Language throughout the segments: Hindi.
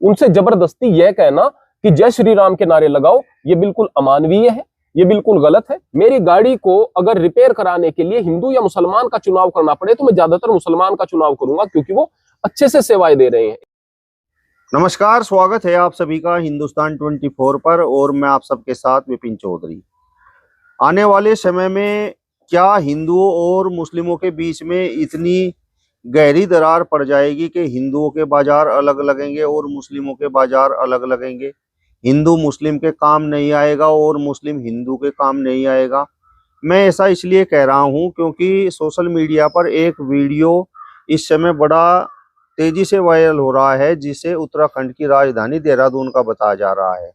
उनसे जबरदस्ती यह कहना कि जय श्री राम के नारे लगाओ, ये बिल्कुल अमानवीय है, ये बिल्कुल गलत है। मेरी गाड़ी को अगर रिपेयर कराने के लिए हिंदू या मुसलमान का चुनाव करना पड़े तो मैं ज्यादातर मुसलमान का चुनाव करूंगा, क्योंकि वो अच्छे से सेवाएं दे रहे हैं। नमस्कार, स्वागत है आप सभी का हिंदुस्तान 24 पर और मैं आप सबके साथ विपिन चौधरी। आने वाले समय में क्या हिंदुओं और मुस्लिमों के बीच में इतनी गहरी दरार पड़ जाएगी कि हिंदुओं के बाजार अलग लगेंगे और मुस्लिमों के बाजार अलग लगेंगे? हिंदू मुस्लिम के काम नहीं आएगा और मुस्लिम हिंदू के काम नहीं आएगा। मैं ऐसा इसलिए कह रहा हूं क्योंकि सोशल मीडिया पर एक वीडियो इस समय बड़ा तेजी से वायरल हो रहा है, जिसे उत्तराखंड की राजधानी देहरादून का बताया जा रहा है,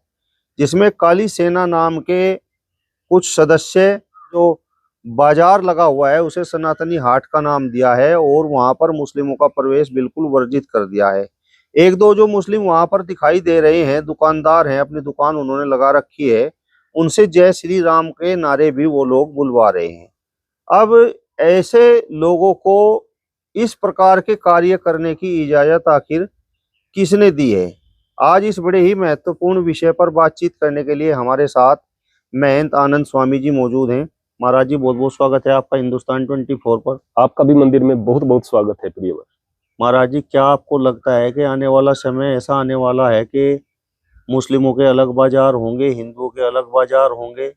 जिसमें काली सेना नाम के कुछ सदस्य जो बाजार लगा हुआ है उसे सनातनी हाट का नाम दिया है और वहां पर मुस्लिमों का प्रवेश बिल्कुल वर्जित कर दिया है। एक दो जो मुस्लिम वहां पर दिखाई दे रहे हैं, दुकानदार हैं, अपनी दुकान उन्होंने लगा रखी है, उनसे जय श्री राम के नारे भी वो लोग बुलवा रहे हैं। अब ऐसे लोगों को इस प्रकार के कार्य करने की इजाजत आखिर किसने दी है? आज इस बड़े ही महत्वपूर्ण विषय पर बातचीत करने के लिए हमारे साथ महंत आनंद स्वामी जी मौजूद हैं। महाराज जी, बहुत बहुत स्वागत है आपका हिंदुस्तान 24 पर। आपका भी मंदिर में बहुत बहुत स्वागत है प्रियवर। महाराज जी, क्या आपको लगता है कि आने वाला समय ऐसा आने वाला है कि मुस्लिमों के अलग बाजार होंगे, हिंदुओं के अलग बाजार होंगे,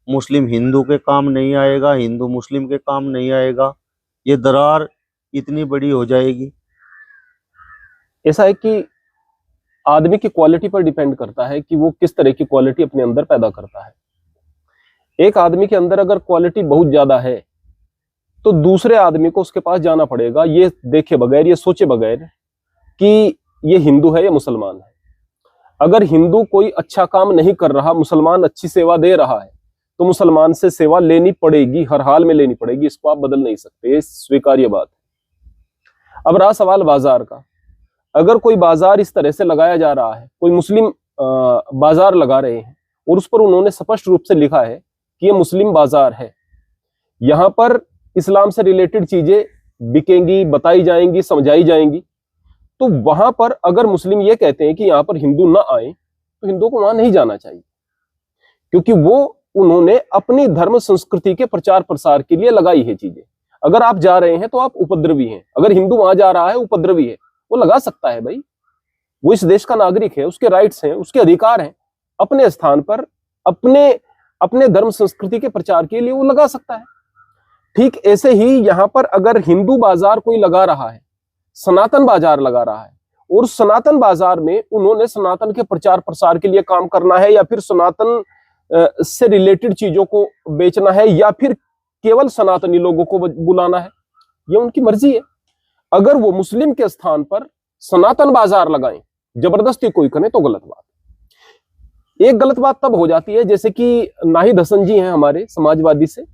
मुस्लिम हिंदू के काम नहीं आएगा, हिंदू मुस्लिम के काम नहीं आएगा, ये दरार इतनी बड़ी हो जाएगी? ऐसा है कि आदमी की क्वालिटी पर डिपेंड करता है कि वो किस तरह की क्वालिटी अपने अंदर पैदा करता है। एक आदमी के अंदर अगर क्वालिटी बहुत ज्यादा है तो दूसरे आदमी को उसके पास जाना पड़ेगा, ये देखे बगैर, ये सोचे बगैर कि ये हिंदू है या मुसलमान है। अगर हिंदू कोई अच्छा काम नहीं कर रहा, मुसलमान अच्छी सेवा दे रहा है, तो मुसलमान से सेवा लेनी पड़ेगी, हर हाल में लेनी पड़ेगी, इसको आप बदल नहीं सकते, ये स्वीकार्य बात है। अब रहा सवाल बाजार का। अगर कोई बाजार इस तरह से लगाया जा रहा है, कोई मुस्लिम बाजार लगा रहे हैं और उस पर उन्होंने स्पष्ट रूप से लिखा है कि ये मुस्लिम बाजार है, यहां पर इस्लाम से रिलेटेड चीजें बिकेंगी, बताई जाएंगी, समझाई जाएंगी, तो वहां पर अगर मुस्लिम ये कहते हैं कि यहां पर हिंदू ना आए तो हिंदुओं को वहां नहीं जाना चाहिए, क्योंकि वो उन्होंने अपनी धर्म संस्कृति के प्रचार प्रसार के लिए लगाई है चीजें। अगर आप जा रहे हैं तो आप उपद्रवी हैं। अगर हिंदू वहां जा रहा है, उपद्रवी है, वो लगा सकता है भाई, वो इस देश का नागरिक है, उसके राइट्स हैं, उसके अधिकार हैं, अपने स्थान पर अपने धर्म संस्कृति के प्रचार के लिए वो लगा सकता है। ठीक ऐसे ही यहां पर अगर हिंदू बाजार कोई लगा रहा है, सनातन बाजार लगा रहा है, और सनातन बाजार में उन्होंने सनातन के प्रचार प्रसार के लिए काम करना है, या फिर सनातन से रिलेटेड चीजों को बेचना है, या फिर केवल सनातनी लोगों को बुलाना है, ये उनकी मर्जी है। अगर वो मुस्लिम के स्थान पर सनातन बाजार लगाएं, जबरदस्ती कोई करे, तो गलत बात। एक गलत बात तब हो जाती है, जैसे कि नाहिद हसन जी हैं हमारे समाजवादी से,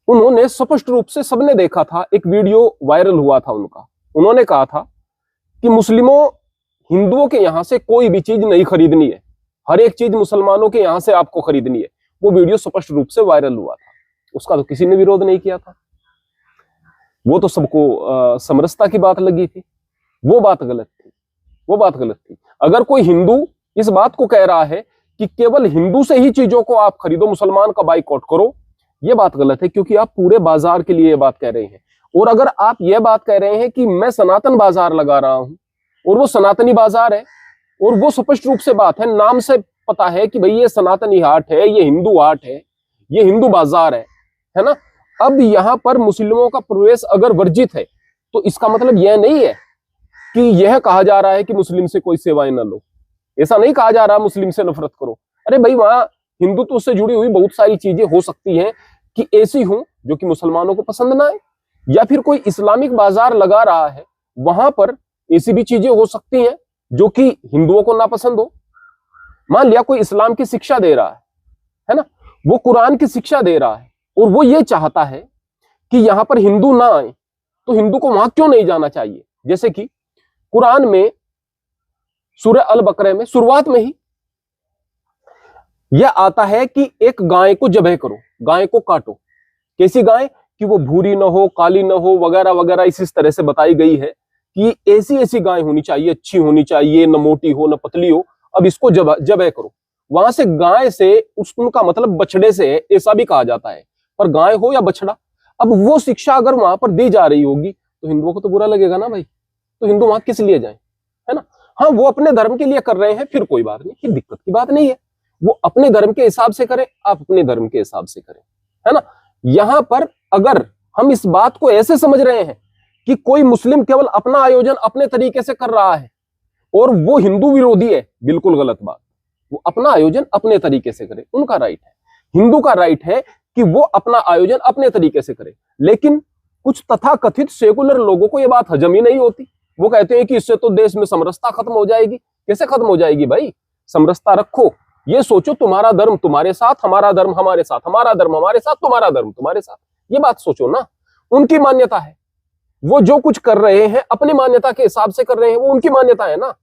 उन्होंने स्पष्ट रूप से, सबने देखा था, एक वीडियो वायरल हुआ था उनका, उन्होंने कहा था कि मुस्लिमों, हिंदुओं के यहां से कोई भी चीज नहीं खरीदनी है, हर एक चीज मुसलमानों के यहां से आपको खरीदनी है। वो वीडियो स्पष्ट रूप से वायरल हुआ था, उसका तो किसी ने विरोध नहीं किया था, वो तो सबको समरसता की बात लगी थी। वो बात गलत थी, वो बात गलत थी। अगर कोई हिंदू इस बात को कह रहा है कि केवल हिंदू से ही चीजों को आप खरीदो, मुसलमान का बाइकआउट करो, ये बात गलत है, क्योंकि आप पूरे बाजार के लिए ये बात कह रहे हैं। और अगर आप ये बात कह रहे हैं कि मैं सनातन बाजार लगा रहा हूं और वो सनातनी बाजार है, और वो स्पष्ट रूप से बात है, नाम से पता है कि भाई ये सनातनी हाट है, ये हिंदू हाट है, ये हिंदू बाजार है ना। अब यहां पर मुस्लिमों का प्रवेश अगर वर्जित है तो इसका मतलब यह नहीं है कि यह कहा जा रहा है कि मुस्लिम से कोई सेवाएं न लो। ऐसा नहीं कहा जा रहा मुस्लिम से नफरत करो। अरे भाई, वहां हिंदुत्व से जुड़ी हुई बहुत सारी चीजें हो सकती हैं कि ऐसी हों जो कि मुसलमानों को पसंद ना आए, या फिर कोई इस्लामिक बाजार लगा रहा है, वहां पर ऐसी भी चीजें हो सकती हैं जो कि हिंदुओं को नापसंद हो। मान लिया कोई इस्लाम की शिक्षा दे रहा है ना, वो कुरान की शिक्षा दे रहा है, और वो ये चाहता है कि यहां पर हिंदू ना आए, तो हिंदू को वहां क्यों नहीं जाना चाहिए? जैसे कि कुरान में सूरह अल बकरे में शुरुआत में ही यह आता है कि एक गाय को जबह करो, गाय को काटो। कैसी गाय? कि वो भूरी ना हो, काली ना हो, वगैरह वगैरह, इस तरह से बताई गई है कि ऐसी ऐसी गाय होनी चाहिए, अच्छी होनी चाहिए, न मोटी हो न पतली हो, अब इसको जबह करो। वहां से गाय से उनका मतलब बछड़े से है, ऐसा भी कहा जाता है, पर गाय हो या बछड़ा, अब वो शिक्षा अगर वहां पर दी जा रही होगी तो हिंदुओं को तो बुरा लगेगा ना भाई। तो हिंदू वहां किस लिए जाए, है ना। हाँ, वो अपने धर्म के लिए कर रहे हैं, फिर कोई बात नहीं, फिर दिक्कत की बात नहीं है, वो अपने धर्म के हिसाब से करें, आप अपने धर्म के हिसाब से करें, है ना। यहां पर अगर हम इस बात को ऐसे समझ रहे हैं कि कोई मुस्लिम केवल अपना आयोजन अपने तरीके से कर रहा है और वो हिंदू विरोधी है, बिल्कुल गलत बात। वो अपना आयोजन अपने तरीके से करे, उनका राइट है, हिंदू का राइट है कि वो अपना आयोजन अपने तरीके से करे। लेकिन कुछ तथाकथित सेकुलर लोगों को यह बात हजम ही नहीं होती। वो कहते हैं कि इससे तो देश में समरसता खत्म हो जाएगी। कैसे खत्म हो जाएगी भाई? समरसता रखो, ये सोचो तुम्हारा धर्म तुम्हारे साथ, हमारा धर्म हमारे साथ, हमारा धर्म हमारे साथ, तुम्हारा धर्म तुम्हारे साथ, ये बात सोचो ना। उनकी मान्यता है, वो जो कुछ कर रहे हैं अपनी मान्यता के हिसाब से कर रहे हैं, वो उनकी मान्यता है ना।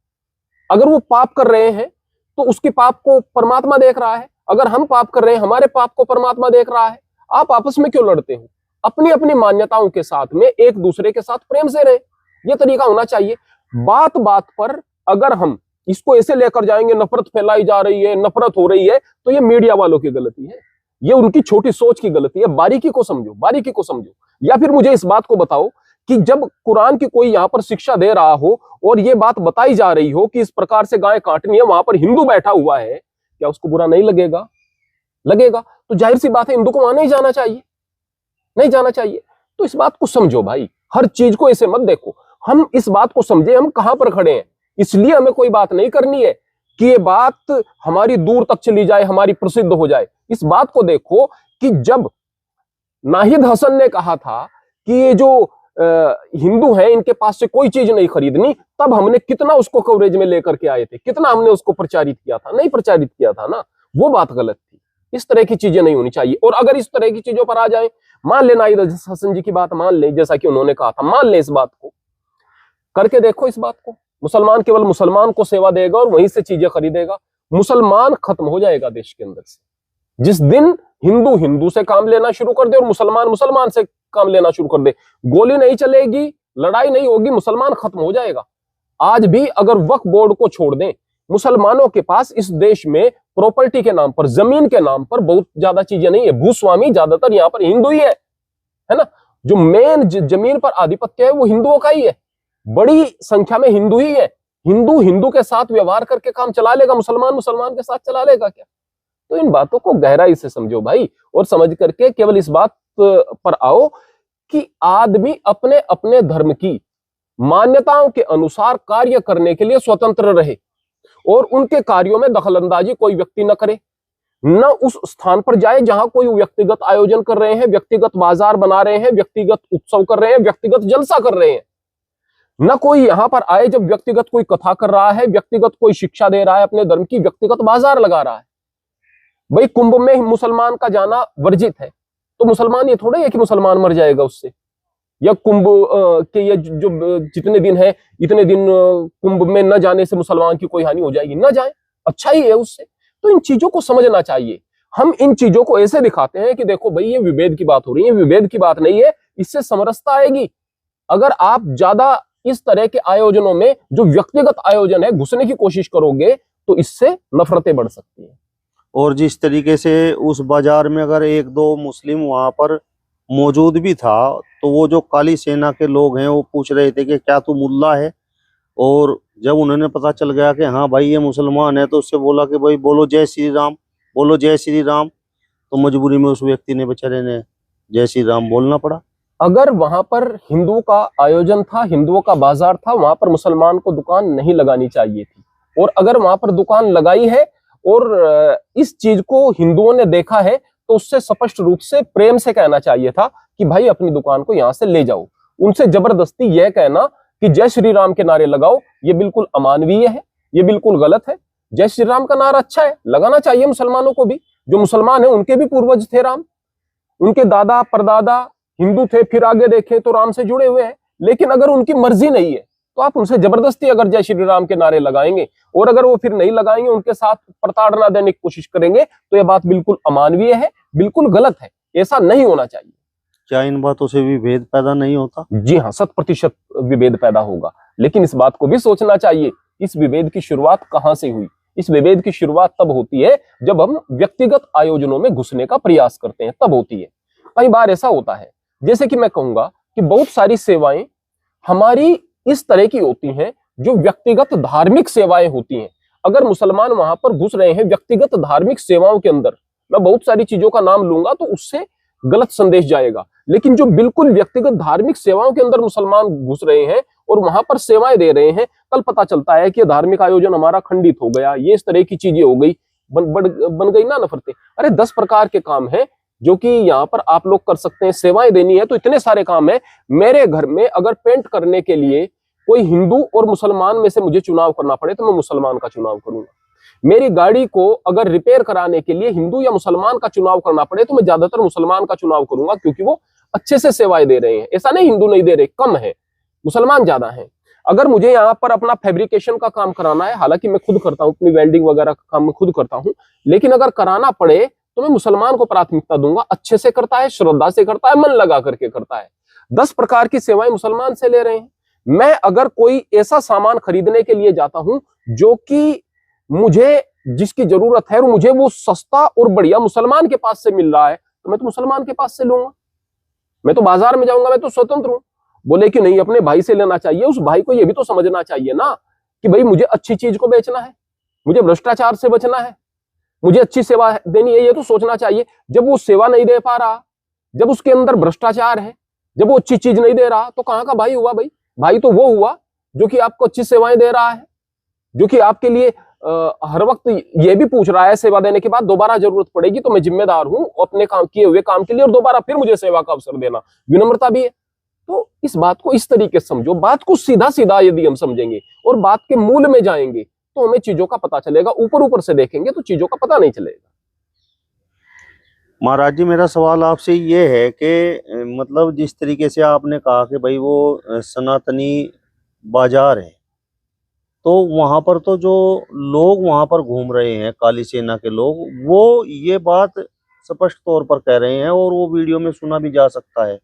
अगर वो पाप कर रहे हैं तो उसके पाप को परमात्मा देख रहा है, अगर हम पाप कर रहे हैं हमारे पाप को परमात्मा देख रहा है। आप आपस में क्यों लड़ते हो? अपनी अपनी मान्यताओं के साथ में एक दूसरे के साथ प्रेम से रहे, ये तरीका होना चाहिए। बात बात पर अगर हम इसको ऐसे लेकर जाएंगे, नफरत फैलाई जा रही है, नफरत हो रही है, तो ये मीडिया वालों की गलती है, ये उनकी छोटी सोच की गलती है। बारीकी को समझो, बारीकी को समझो। या फिर मुझे इस बात को बताओ कि जब कुरान की कोई यहां पर शिक्षा दे रहा हो और ये बात बताई जा रही हो कि इस प्रकार से गाय काटनी है, वहां पर हिंदू बैठा हुआ है, क्या उसको बुरा नहीं लगेगा? लगेगा। तो जाहिर सी बात है हिंदू को वहां नहीं जाना चाहिए, नहीं जाना चाहिए। तो इस बात को समझो भाई, हर चीज को ऐसे मत देखो। हम इस बात को समझे हम कहां पर खड़े हैं, इसलिए हमें कोई बात नहीं करनी है कि ये बात हमारी दूर तक चली जाए, हमारी प्रसिद्ध हो जाए। इस बात को देखो कि जब नाहिद हसन ने कहा था कि ये जो हिंदू हैं इनके पास से कोई चीज नहीं खरीदनी, तब हमने कितना उसको कवरेज में लेकर के आए थे, कितना हमने उसको प्रचारित किया था। नहीं प्रचारित किया था ना, वो बात गलत थी। इस तरह की चीजें नहीं होनी चाहिए। और अगर इस तरह की चीजों पर आ जाए, मान ले नाहिद हसन जी की बात मान ले, जैसा कि उन्होंने कहा था, मान ले इस बात को करके देखो। इस बात को मुसलमान केवल मुसलमान को सेवा देगा और वहीं से चीजें खरीदेगा, मुसलमान खत्म हो जाएगा देश के अंदर से। जिस दिन हिंदू हिंदू से काम लेना शुरू कर दे और मुसलमान मुसलमान से काम लेना शुरू कर दे, गोली नहीं चलेगी, लड़ाई नहीं होगी, मुसलमान खत्म हो जाएगा। आज भी अगर वक्फ बोर्ड को छोड़ दें, मुसलमानों के पास इस देश में प्रॉपर्टी के नाम पर, जमीन के नाम पर बहुत ज्यादा चीजें नहीं है। भूस्वामी ज्यादातर यहाँ पर हिंदू ही है ना। जो मेन जमीन पर आधिपत्य है वो हिंदुओं का ही है, बड़ी संख्या में हिंदू ही है। हिंदू हिंदू के साथ व्यवहार करके काम चला लेगा, मुसलमान मुसलमान के साथ चला लेगा क्या? तो इन बातों को गहराई से समझो भाई, और समझ करके केवल इस बात पर आओ कि आदमी अपने अपने धर्म की मान्यताओं के अनुसार कार्य करने के लिए स्वतंत्र रहे और उनके कार्यों में दखलंदाजी कोई व्यक्ति न करे, न उस स्थान पर जाए जहां कोई व्यक्तिगत आयोजन कर रहे हैं, व्यक्तिगत बाजार बना रहे हैं, व्यक्तिगत उत्सव कर रहे हैं, व्यक्तिगत जलसा कर रहे हैं। न कोई यहां पर आए जब व्यक्तिगत कोई कथा कर रहा है, व्यक्तिगत कोई शिक्षा दे रहा है अपने धर्म की, व्यक्तिगत बाजार लगा रहा है। भाई कुंभ में मुसलमान का जाना वर्जित है, तो मुसलमान ये थोड़े है कि मुसलमान मर जाएगा उससे, या कुंभ के ये जो जितने दिन है इतने दिन कुंभ में न जाने से मुसलमान की कोई हानि हो जाएगी, न जाए, अच्छा ही है उससे। तो इन चीजों को समझना चाहिए। हम इन चीजों को ऐसे दिखाते हैं कि देखो भाई ये विभेद की बात हो रही है, विभेद की बात नहीं है, इससे समरसता आएगी। अगर आप ज्यादा इस तरह के आयोजनों में जो व्यक्तिगत आयोजन है घुसने की कोशिश करोगे तो इससे नफरतें बढ़ सकती हैं। और जिस तरीके से उस बाजार में अगर एक दो मुस्लिम वहां पर मौजूद भी था, तो वो जो काली सेना के लोग हैं वो पूछ रहे थे कि क्या तू मुल्ला है, और जब उन्होंने पता चल गया कि हाँ भाई ये मुसलमान है, तो उससे बोला कि भाई बोलो जय श्री राम, बोलो जय श्री राम। तो मजबूरी में उस व्यक्ति ने, बेचारे ने जय श्री राम बोलना पड़ा। अगर वहां पर हिंदुओं का आयोजन था, हिंदुओं का बाजार था, वहां पर मुसलमान को दुकान नहीं लगानी चाहिए थी। और अगर वहां पर दुकान लगाई है और इस चीज को हिंदुओं ने देखा है, तो उससे स्पष्ट रूप से प्रेम से कहना चाहिए था कि भाई अपनी दुकान को यहां से ले जाओ। उनसे जबरदस्ती यह कहना कि जय श्री राम के नारे लगाओ, ये बिल्कुल अमानवीय है, ये बिल्कुल गलत है। जय श्री राम का नारा अच्छा है, लगाना चाहिए मुसलमानों को भी। जो मुसलमान है उनके भी पूर्वज थे राम, उनके दादा परदादा हिंदू थे, फिर आगे देखें तो राम से जुड़े हुए हैं। लेकिन अगर उनकी मर्जी नहीं है तो आप उनसे जबरदस्ती अगर जय श्री राम के नारे लगाएंगे और अगर वो फिर नहीं लगाएंगे, उनके साथ प्रताड़ना देने की कोशिश करेंगे, तो यह बात बिल्कुल अमानवीय है, बिल्कुल गलत है, ऐसा नहीं होना चाहिए। क्या इन बातों से विभेद पैदा नहीं होता? जी हाँ, 100% विभेद पैदा होगा। लेकिन इस बात को भी सोचना चाहिए इस विभेद की शुरुआत कहां से हुई। इस विभेद की शुरुआत तब होती है जब हम व्यक्तिगत आयोजनों में घुसने का प्रयास करते हैं, तब होती है। कई बार ऐसा होता है, जैसे कि मैं कहूंगा कि बहुत सारी सेवाएं हमारी इस तरह की होती हैं जो व्यक्तिगत धार्मिक सेवाएं होती हैं। अगर मुसलमान वहां पर घुस रहे हैं व्यक्तिगत धार्मिक सेवाओं के अंदर, मैं बहुत सारी चीजों का नाम लूंगा तो उससे गलत संदेश जाएगा, लेकिन जो बिल्कुल व्यक्तिगत धार्मिक सेवाओं के अंदर मुसलमान घुस रहे हैं और वहां पर सेवाएं दे रहे हैं, कल पता चलता है कि धार्मिक आयोजन हमारा खंडित हो गया, ये इस तरह की चीजें हो गई, बन गई ना नफरतें। अरे 10 प्रकार के काम है जो कि यहाँ पर आप लोग कर सकते हैं, सेवाएं देनी है तो इतने सारे काम है। मेरे घर में अगर पेंट करने के लिए कोई हिंदू और मुसलमान में से मुझे चुनाव करना पड़े तो मैं मुसलमान का चुनाव करूंगा। मेरी गाड़ी को अगर रिपेयर कराने के लिए हिंदू या मुसलमान का चुनाव करना पड़े तो मैं ज्यादातर मुसलमान का चुनाव करूंगा, क्योंकि वो अच्छे से सेवाएं दे रहे हैं। ऐसा नहीं हिंदू नहीं दे रहे, कम है, मुसलमान ज्यादा है। अगर मुझे यहाँ पर अपना फैब्रिकेशन का काम कराना है, हालांकि मैं खुद करता हूँ, अपनी वेल्डिंग वगैरह का काम मैं खुद करता हूँ, लेकिन अगर कराना पड़े तो मैं मुसलमान को प्राथमिकता दूंगा। अच्छे से करता है, श्रद्धा से करता है, मन लगा करके करता है। 10 प्रकार की सेवाएं मुसलमान से ले रहे हैं। मैं अगर कोई ऐसा सामान खरीदने के लिए जाता हूं जो कि मुझे जिसकी जरूरत है और मुझे वो सस्ता और बढ़िया मुसलमान के पास से मिल रहा है, तो मैं तो मुसलमान के पास से लूंगा। मैं तो बाजार में जाऊंगा, मैं तो स्वतंत्र हूं। बोले कि नहीं अपने भाई से लेना चाहिए, उस भाई को ये भी तो समझना चाहिए ना कि भाई मुझे अच्छी चीज को बेचना है, मुझे भ्रष्टाचार से बचना है, मुझे अच्छी सेवा देनी है, ये तो सोचना चाहिए। जब वो सेवा नहीं दे पा रहा, जब उसके अंदर भ्रष्टाचार है, जब वो अच्छी चीज नहीं दे रहा, तो कहां का भाई हुआ? भाई भाई तो वो हुआ जो कि आपको अच्छी सेवाएं दे रहा है, जो कि आपके लिए हर वक्त ये भी पूछ रहा है सेवा देने के बाद दोबारा जरूरत पड़ेगी तो मैं जिम्मेदार हूं अपने काम किए हुए काम के लिए और दोबारा फिर मुझे सेवा का अवसर देना, विनम्रता भी है। तो इस बात को इस तरीके से समझो, बात को सीधा सीधा यदि हम समझेंगे और बात के मूल में जाएंगे तो हमें चीजों का पता चलेगा। ऊपर ऊपर से देखेंगे तो चीजों का पता नहीं चलेगा। महाराज जी, मेरा सवाल आपसे ये है कि मतलब जिस तरीके से आपने कहा कि भाई वो सनातनी बाजार है, तो वहां पर तो जो लोग वहां पर घूम रहे हैं काली सेना के लोग, वो ये बात स्पष्ट तौर पर कह रहे हैं और वो वीडियो में सुना भी जा सकता है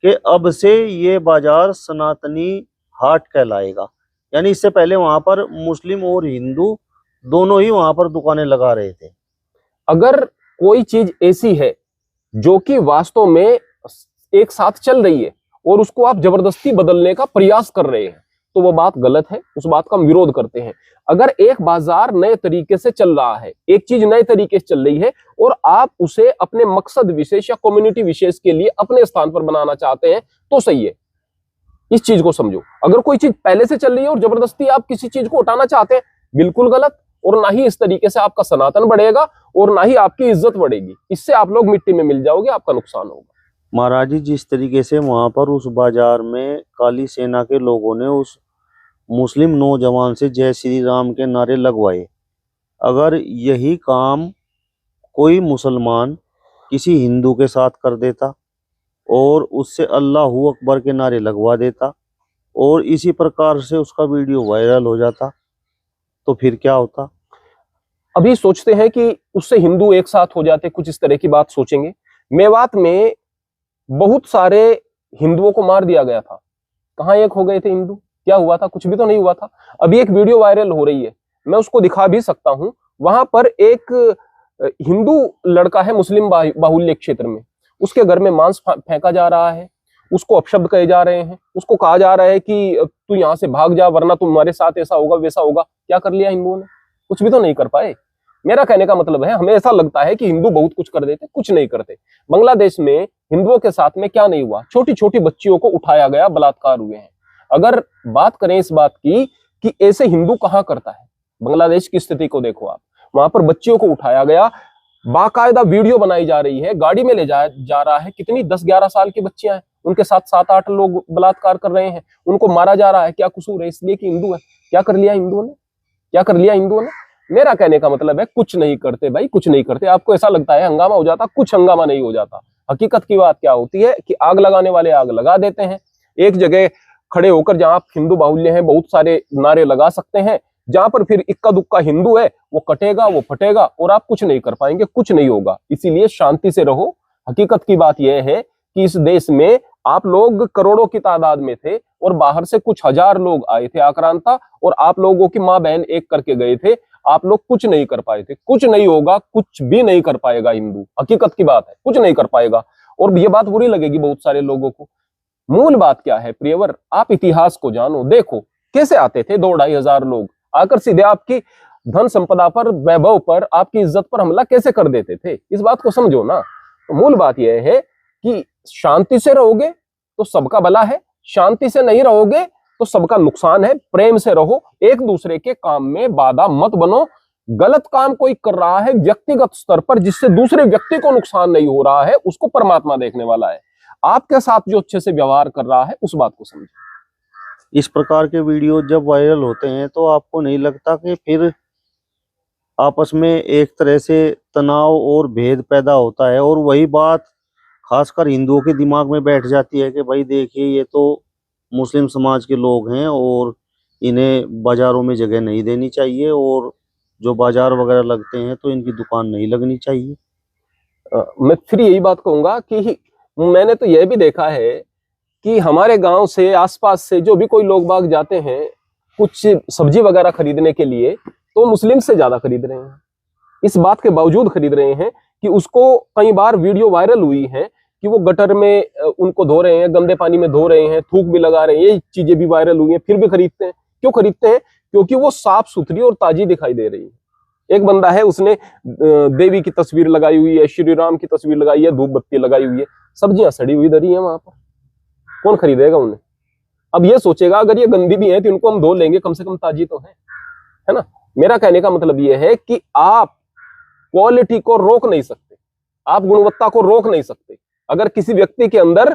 कि अब से ये बाजार सनातनी हाट कहलाएगा। यानी इससे पहले वहां पर मुस्लिम और हिंदू दोनों ही वहां पर दुकानें लगा रहे थे। अगर कोई चीज ऐसी है जो कि वास्तव में एक साथ चल रही है और उसको आप जबरदस्ती बदलने का प्रयास कर रहे हैं तो वो बात गलत है, उस बात का हम विरोध करते हैं। अगर एक बाजार नए तरीके से चल रहा है, एक चीज नए तरीके से चल रही है और आप उसे अपने मकसद विशेष या कम्युनिटी विशेष के लिए अपने स्थान पर बनाना चाहते हैं तो सही है। इस चीज को समझो। अगर कोई चीज पहले से चल रही है और जबरदस्ती आप किसी चीज को हटाना चाहते हैं, बिल्कुल गलत, और ना ही इस तरीके से आपका सनातन बढ़ेगा और ना ही आपकी इज्जत बढ़ेगी। इससे आप लोग मिट्टी में मिल जाओगे, आपका नुकसान होगा। महाराज जी, जिस तरीके से वहां पर उस बाजार में काली सेना के लोगों ने उस मुस्लिम नौजवान से जय श्री राम के नारे लगवाए, अगर यही काम कोई मुसलमान किसी हिंदू के साथ कर देता और उससे अल्लाहू अकबर के नारे लगवा देता और इसी प्रकार से उसका वीडियो वायरल हो जाता, तो फिर क्या होता? अभी सोचते हैं कि उससे हिंदू एक साथ हो जाते, कुछ इस तरह की बात सोचेंगे। मेवात में बहुत सारे हिंदुओं को मार दिया गया था। कहाँ एक हो गए थे हिंदू? क्या हुआ था? कुछ भी तो नहीं हुआ था। अभी एक वीडियो वायरल हो रही है, मैं उसको दिखा भी सकता हूं। वहां पर एक हिंदू लड़का है मुस्लिम बाहुल्य क्षेत्र में, उसके घर में मांस फेंका जा रहा है, उसको अपशब्द कहे जा रहे हैं, उसको कहा जा रहा है कि तू यहाँ से भाग जा वरना तुम्हारे साथ ऐसा होगा वैसा होगा। क्या कर लिया हिंदुओं ने? कुछ भी तो नहीं कर पाए। मेरा कहने का मतलब है, हमें ऐसा लगता है कि हिंदू बहुत कुछ कर देते, कुछ नहीं करते। बांग्लादेश में हिंदुओं के साथ में क्या नहीं हुआ? छोटी छोटी बच्चियों को उठाया गया, बलात्कार हुए हैं। अगर बात करें इस बात की कि ऐसे हिंदू कहाँ करता है, बांग्लादेश की स्थिति को देखो आप। वहां पर बच्चियों को उठाया गया, बाकायदा वीडियो बनाई जा रही है, गाड़ी में ले जा रहा है। कितनी 10-11 साल की बच्चियां हैं, उनके साथ 7-8 लोग बलात्कार कर रहे हैं, उनको मारा जा रहा है। क्या कसूर है? इसलिए कि हिंदू है। क्या कर लिया हिंदुओं ने? क्या कर लिया हिंदुओं ने? मेरा कहने का मतलब है, कुछ नहीं करते भाई, कुछ नहीं करते। आपको ऐसा लगता है हंगामा हो जाता, कुछ हंगामा नहीं हो जाता। हकीकत की बात क्या होती है कि आग लगाने वाले आग लगा देते हैं। एक जगह खड़े होकर जहां आप हिंदू बाहुल्य हैं, बहुत सारे नारे लगा सकते हैं। जहां पर फिर इक्का दुक्का हिंदू है, वो कटेगा, वो फटेगा और आप कुछ नहीं कर पाएंगे, कुछ नहीं होगा। इसीलिए शांति से रहो। हकीकत की बात यह है कि इस देश में आप लोग करोड़ों की तादाद में थे और बाहर से कुछ हजार लोग आए थे आक्रांता, और आप लोगों की माँ बहन एक करके गए थे। आप लोग कुछ नहीं कर पाए थे। कुछ नहीं होगा, कुछ भी नहीं कर पाएगा हिंदू, हकीकत की बात है, कुछ नहीं कर पाएगा। और ये बात बुरी लगेगी बहुत सारे लोगों को। मूल बात क्या है प्रियवर, आप इतिहास को जानो, देखो कैसे आते थे 2-2,500 लोग आकर सीधे आपकी धन संपदा पर, वैभव पर, आपकी इज्जत पर हमला कैसे कर देते थे। इस बात को समझो ना। तो मूल बात यह है कि शांति से रहोगे तो सबका भला है, शांति से नहीं रहोगे तो सबका नुकसान है। प्रेम से रहो, एक दूसरे के काम में बाधा मत बनो। गलत काम कोई कर रहा है व्यक्तिगत स्तर पर जिससे दूसरे व्यक्ति को नुकसान नहीं हो रहा है, उसको परमात्मा देखने वाला है। आपके साथ जो अच्छे से व्यवहार कर रहा है उस बात को समझो। इस प्रकार के वीडियो जब वायरल होते हैं तो आपको नहीं लगता कि फिर आपस में एक तरह से तनाव और भेद पैदा होता है, और वही बात खासकर हिंदुओं के दिमाग में बैठ जाती है कि भाई देखिए ये तो मुस्लिम समाज के लोग हैं और इन्हें बाजारों में जगह नहीं देनी चाहिए, और जो बाजार वगैरह लगते हैं तो इनकी दुकान नहीं लगनी चाहिए। मैं फिर यही बात कहूंगा कि मैंने तो यह भी देखा है कि हमारे गांव से, आसपास से जो भी कोई लोग बाग जाते हैं कुछ सब्जी वगैरह खरीदने के लिए, तो मुस्लिम से ज्यादा खरीद रहे हैं। इस बात के बावजूद खरीद रहे हैं कि उसको कई बार वीडियो वायरल हुई है कि वो गटर में उनको धो रहे हैं, गंदे पानी में धो रहे हैं, थूक भी लगा रहे हैं, ये चीजें भी वायरल हुई हैं, फिर भी खरीदते हैं। क्यों खरीदते हैं? क्योंकि वो साफ सुथरी और ताजी दिखाई दे रही है। एक बंदा है, उसने देवी की तस्वीर लगाई हुई है, श्री राम की तस्वीर लगाई है, धूप बत्ती लगाई हुई है, सब्जियां सड़ी हुई धरी है वहां पर। कौन खरीदेगा उन्हें? अब ये सोचेगा अगर ये गंदी भी है तो इनको हम धो लेंगे, कम से कम ताजी तो है ना। मेरा कहने का मतलब ये है कि आप क्वालिटी को रोक नहीं सकते, आप गुणवत्ता को रोक नहीं सकते। अगर किसी व्यक्ति के अंदर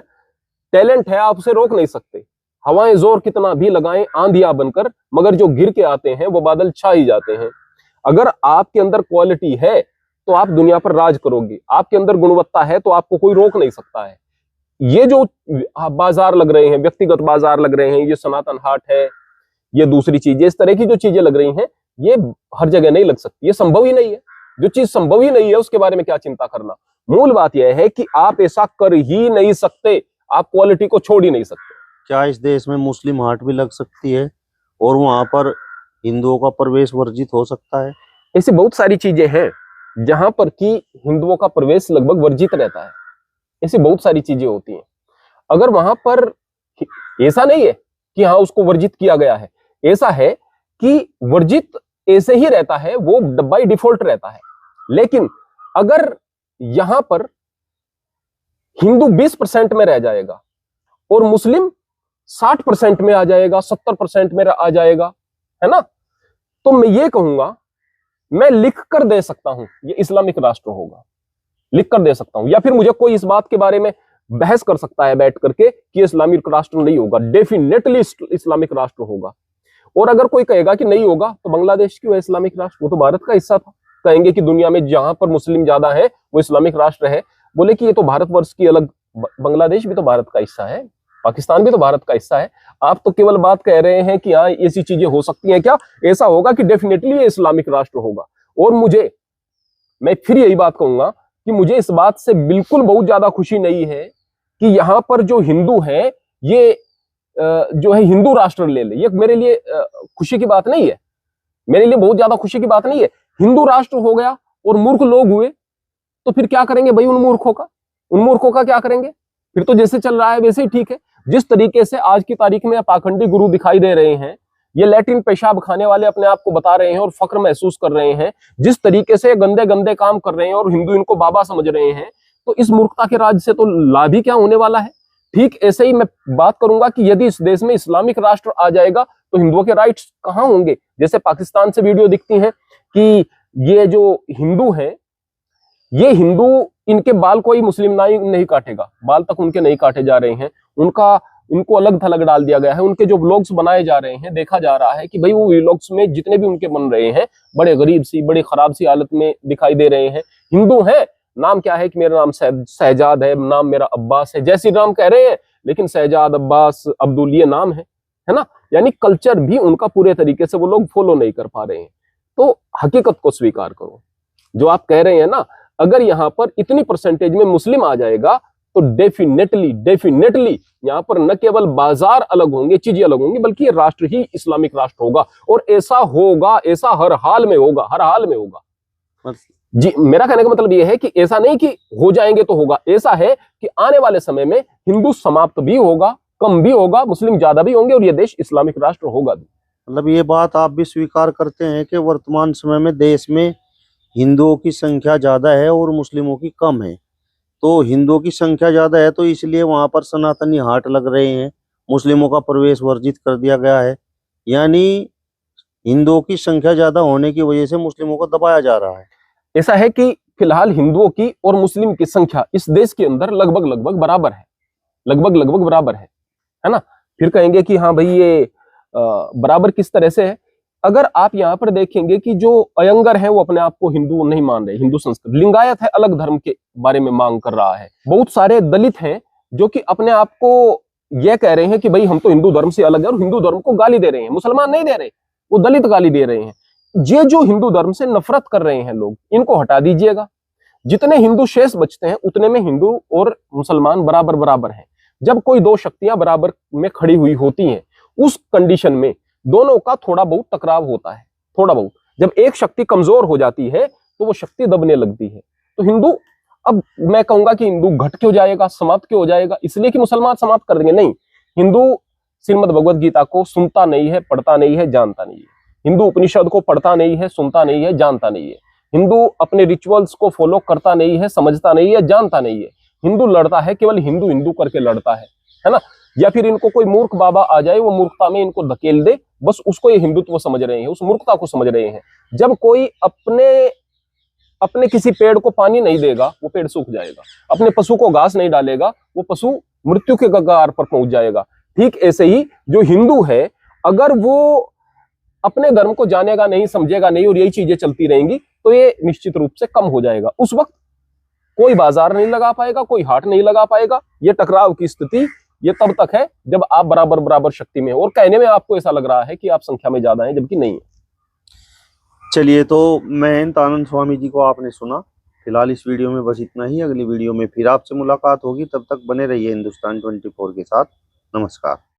टैलेंट है आप उसे रोक नहीं सकते। हवाएं जोर कितना भी लगाएं आंधियां बनकर, मगर जो गिर के आते हैं वो बादल छा ही जाते हैं। अगर आपके अंदर क्वालिटी है तो आप दुनिया पर राज करोगे, आपके अंदर गुणवत्ता है तो आपको कोई रोक नहीं सकता है। ये जो बाजार लग रहे हैं, व्यक्तिगत बाजार लग रहे हैं, ये सनातन हाट है, ये दूसरी चीजें, इस तरह की जो चीजें लग रही हैं, ये हर जगह नहीं लग सकती, ये संभव ही नहीं है। जो चीज संभव ही नहीं है उसके बारे में क्या चिंता करना। मूल बात यह है कि आप ऐसा कर ही नहीं सकते, आप क्वालिटी को छोड़ ही नहीं सकते। क्या इस देश में मुस्लिम हाट भी लग सकती है और वहां पर हिंदुओं का प्रवेश वर्जित हो सकता है? ऐसी बहुत सारी चीजें हैं जहां पर कि हिंदुओं का प्रवेश लगभग वर्जित रहता है। ऐसी बहुत सारी चीजें होती हैं। अगर वहां पर ऐसा नहीं है कि हाँ उसको वर्जित किया गया है, ऐसा है कि वर्जित ऐसे ही रहता है, वो बाय डिफॉल्ट रहता है। लेकिन अगर यहां पर हिंदू 20% में रह जाएगा और मुस्लिम 60% में आ जाएगा, 70% में आ जाएगा, है ना, तो मैं ये कहूंगा, मैं लिख कर दे सकता हूं ये इस्लामिक राष्ट्र होगा, लिख कर दे सकता हूं। या फिर मुझे कोई इस बात के बारे में बहस कर सकता है बैठ करके कि इस्लामिक राष्ट्र नहीं होगा। डेफिनेटली इस्लामिक राष्ट्र होगा। और अगर कोई कहेगा कि नहीं होगा तो बांग्लादेश क्यों है इस्लामिक राष्ट्र? वो तो भारत का हिस्सा था। कहेंगे कि दुनिया में जहां पर मुस्लिम ज्यादा है वो इस्लामिक राष्ट्र है। बोले कि ये तो भारतवर्ष की अलग, बांग्लादेश भी तो भारत का हिस्सा है, पाकिस्तान भी तो भारत का हिस्सा है। आप तो केवल बात कह रहे हैं कि हाँ ऐसी चीजें हो सकती हैं क्या? ऐसा होगा कि डेफिनेटली ये इस्लामिक राष्ट्र होगा। और मैं फिर यही बात कहूंगा कि मुझे इस बात से बिल्कुल बहुत ज्यादा खुशी नहीं है कि यहाँ पर जो हिंदू है ये जो है हिंदू राष्ट्र ले ले। ये मेरे लिए खुशी की बात नहीं है, मेरे लिए बहुत ज्यादा खुशी की बात नहीं है। हिंदू राष्ट्र हो गया और मूर्ख लोग हुए तो फिर क्या करेंगे भाई? उन मूर्खों का क्या करेंगे? फिर तो जैसे चल रहा है वैसे ही ठीक है। जिस तरीके से आज की तारीख में पाखंडी गुरु दिखाई दे रहे हैं, ये लैट्रिन पेशाब खाने वाले अपने आप को बता रहे हैं और फक्र महसूस कर रहे हैं, जिस तरीके से गंदे गंदे काम कर रहे हैं और हिंदू इनको बाबा समझ रहे हैं, तो इस मूर्खता के राज से तो लाभ ही क्या होने वाला है। ठीक ऐसे ही मैं बात करूंगा कि यदि इस देश में इस्लामिक राष्ट्र आ जाएगा तो हिंदुओं के राइट्स कहां होंगे? जैसे पाकिस्तान से वीडियो दिखती हैं कि ये जो हिंदू हैं, ये हिंदू, इनके बाल कोई मुस्लिम नहीं काटेगा, बाल तक उनके नहीं काटे जा रहे हैं, इनको अलग थलग डाल दिया गया है। उनके जो व्लॉग्स बनाए जा रहे हैं, देखा जा रहा है कि भाई वो व्लॉग्स में जितने भी उनके बन रहे हैं बड़े गरीब सी, बड़ी खराब सी हालत में दिखाई दे रहे हैं। हिंदू है, नाम क्या है कि मेरा नाम शहजाद है, नाम मेरा अब्बास है, जैसी नाम कह रहे हैं, लेकिन शहजाद, अब्बास, अब्दुल ये नाम है ना। यानी कल्चर भी उनका पूरे तरीके से वो लोग फॉलो नहीं कर पा रहे हैं। तो हकीकत को स्वीकार करो, जो आप कह रहे हैं ना, अगर यहाँ पर इतनी परसेंटेज में मुस्लिम आ जाएगा तो डेफिनेटली यहाँ पर न केवल बाजार अलग होंगे, चीजें अलग होंगी, बल्कि ये राष्ट्र ही इस्लामिक राष्ट्र होगा। और ऐसा होगा, ऐसा हर हाल में होगा, हर हाल में होगा। जी, मेरा कहने का मतलब ये है कि ऐसा नहीं कि हो जाएंगे तो होगा, ऐसा है कि आने वाले समय में हिंदू समाप्त भी होगा, कम भी होगा, मुस्लिम ज्यादा भी होंगे, और ये देश इस्लामिक राष्ट्र होगा भी। मतलब ये बात आप भी स्वीकार करते हैं कि वर्तमान समय में देश में हिंदुओं की संख्या ज्यादा है और मुस्लिमों की कम है। तो हिंदुओं की संख्या ज्यादा है तो इसलिए वहां पर सनातनी हाट लग रहे हैं, मुस्लिमों का प्रवेश वर्जित कर दिया गया है। यानी हिंदुओं की संख्या ज्यादा होने की वजह से मुस्लिमों को दबाया जा रहा है। ऐसा है कि फिलहाल हिंदुओं की और मुस्लिम की संख्या इस देश के अंदर लगभग बराबर है, लगभग बराबर है ना। फिर कहेंगे कि हाँ भाई ये बराबर किस तरह से है। अगर आप यहाँ पर देखेंगे कि जो अयंगर है वो अपने आप को हिंदू नहीं मान रहे, हिंदू संस्कृति, लिंगायत है अलग धर्म के बारे में मांग कर रहा है। बहुत सारे दलित हैं जो कि अपने आप को यह कह रहे हैं कि भाई हम तो हिंदू धर्म से अलग है, और हिंदू धर्म को गाली दे रहे हैं। मुसलमान नहीं दे रहे, वो दलित गाली दे रहे हैं। ये जो हिंदू धर्म से नफरत कर रहे हैं लोग, इनको हटा दीजिएगा। जितने हिंदू शेष बचते हैं उतने में हिंदू और मुसलमान बराबर हैं। जब कोई दो शक्तियां बराबर में खड़ी हुई होती हैं, उस कंडीशन में दोनों का थोड़ा बहुत टकराव होता है, थोड़ा बहुत। जब एक शक्ति कमजोर हो जाती है तो वो शक्ति दबने लगती है। तो हिंदू, अब मैं कहूंगा कि हिंदू घट क्यों जाएगा, समाप्त क्यों हो जाएगा, इसलिए कि मुसलमान समाप्त कर देंगे? नहीं, हिंदू श्रीमद् भगवद गीता को सुनता नहीं है, पढ़ता नहीं है, जानता नहीं है। हिंदू उपनिषद को पढ़ता नहीं है, सुनता नहीं है, जानता नहीं है। हिंदू अपने रिचुअल्स को फॉलो करता नहीं है, समझता नहीं है, जानता नहीं है। हिंदू लड़ता है, केवल हिंदू हिंदू करके लड़ता है ना। या फिर इनको कोई मूर्ख बाबा आ जाए, वो मूर्खता में इनको धकेल दे, बस उसको ये हिंदुत्व समझ रहे हैं, उस मूर्खता को समझ रहे हैं। जब कोई अपने किसी पेड़ को पानी नहीं देगा, वो पेड़ सूख जाएगा। अपने पशु को घास नहीं डालेगा, वो पशु मृत्यु के कगार पर पहुंच जाएगा। ठीक ऐसे ही जो हिंदू है, अगर वो अपने धर्म को जानेगा नहीं, समझेगा नहीं, और यही चीजें चलती रहेंगी, तो ये निश्चित रूप से कम हो जाएगा। उस वक्त कोई बाजार नहीं लगा पाएगा, कोई हाट नहीं लगा पाएगा। ये टकराव की स्थिति ये तब तक है जब आप बराबर शक्ति में हो, और कहने में आपको ऐसा लग रहा है कि आप संख्या में ज्यादा हैं, जबकि नहीं है। चलिए, तो महंत आनंद स्वामी जी को आपने सुना। फिलहाल इस वीडियो में बस इतना ही। अगली वीडियो में फिर आपसे मुलाकात होगी। तब तक बने रहिए हिंदुस्तान 24 के साथ। नमस्कार।